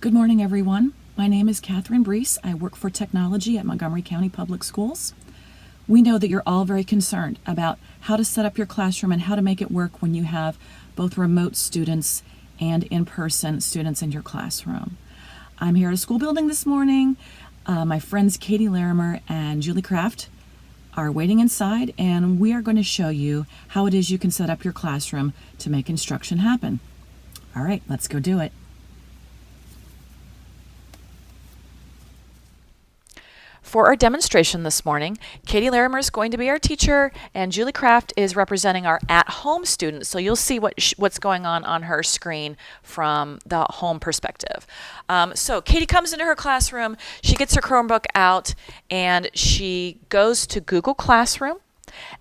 Good morning, everyone. My name is Catherine Brees. I work for technology at Montgomery County Public Schools. We know that you're all very concerned about how to set up your classroom and how to make it work when you have both remote students and in-person students in your classroom. I'm here at a school building this morning. My friends Katie Larimer and Julie Kraft are waiting inside, and we are going to show you how it is you can set up your classroom to make instruction happen. All right, let's go do it. For our demonstration this morning, Katie Larimer is going to be our teacher, and Julie Kraft is representing our at-home students. So you'll see what's going on her screen from the home perspective. So Katie comes into her classroom, she gets her Chromebook out, and she goes to Google Classroom.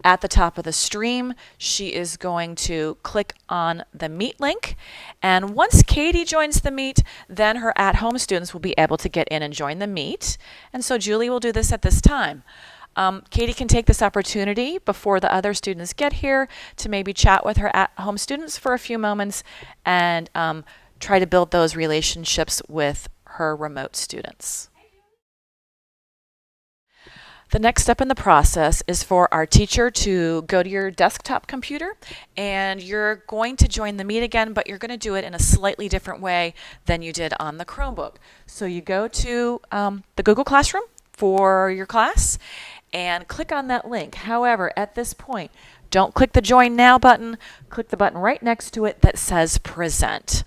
At the top of the stream, she is going to click on the Meet link, and once Katie joins the Meet, then her at-home students will be able to get in and join the Meet. And so Julie will do this at this time. Katie can take this opportunity before the other students get here to maybe chat with her at-home students for a few moments and try to build those relationships with her remote students. The next step in the process is for our teacher to go to your desktop computer, and you're going to join the Meet again, but you're going to do it in a slightly different way than you did on the Chromebook. So you go to the Google Classroom for your class and click on that link. However, at this point, don't click the Join Now button. Click the button right next to it that says Present.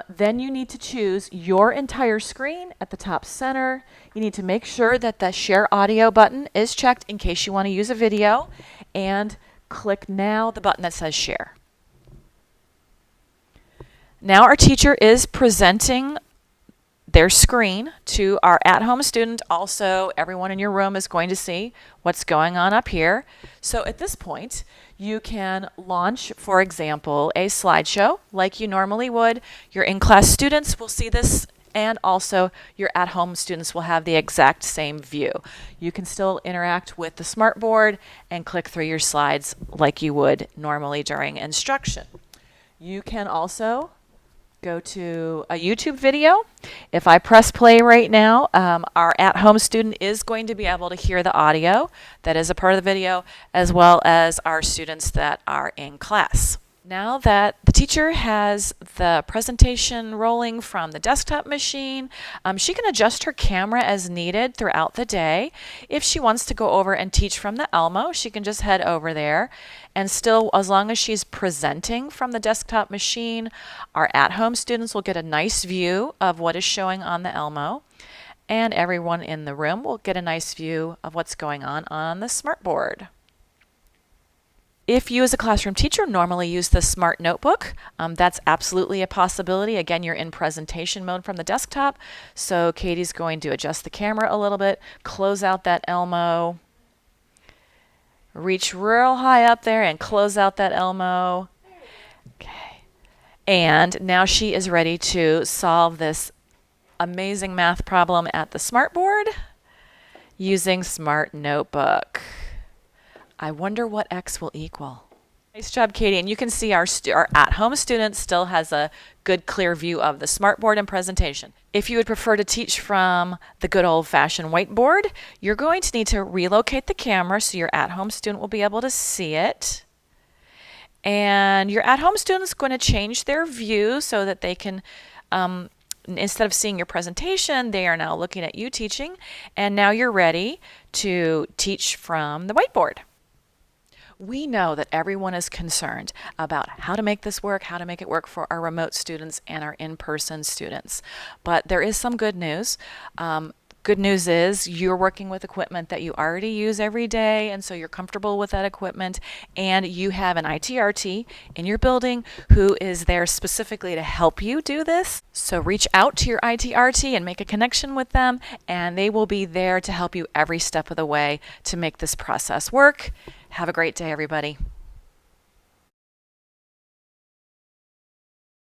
Then you need to choose your entire screen at the top center. You need to make sure that the Share Audio button is checked in case you want to use a video, and click now the button that says Share. Now our teacher is presenting their screen to our at-home student. Also, everyone in your room is going to see what's going on up here. So at this point, you can launch, for example, a slideshow like you normally would. Your in-class students will see this, and also your at-home students will have the exact same view. You can still interact with the smartboard and click through your slides like you would normally during instruction. You can also go to a YouTube video. If I press play right now, our at-home student is going to be able to hear the audio that is a part of the video, as well as our students that are in class. Now that the teacher has the presentation rolling from the desktop machine, she can adjust her camera as needed throughout the day. If she wants to go over and teach from the Elmo, she can just head over there. And still, as long as she's presenting from the desktop machine, our at-home students will get a nice view of what is showing on the Elmo. And everyone in the room will get a nice view of what's going on the smartboard. If you as a classroom teacher normally use the Smart Notebook, that's absolutely a possibility. Again, you're in presentation mode from the desktop. So Katie's going to adjust the camera a little bit, close out that Elmo, reach real high up there and close out that Elmo. Okay. And now she is ready to solve this amazing math problem at the smartboard using Smart Notebook. I wonder what x will equal. Nice job, Katie. And you can see our at-home student still has a good, clear view of the smartboard and presentation. If you would prefer to teach from the good old-fashioned whiteboard, you're going to need to relocate the camera so your at-home student will be able to see it. And your at-home student is going to change their view so that they can, instead of seeing your presentation, they are now looking at you teaching. And now you're ready to teach from the whiteboard. We know that everyone is concerned about how to make this work, how to make it work for our remote students and our in-person students. But there is some good news. Good news is you're working with equipment that you already use every day, and so you're comfortable with that equipment, and you have an ITRT in your building who is there specifically to help you do this. So reach out to your ITRT and make a connection with them, and they will be there to help you every step of the way to make this process work. Have a great day, everybody.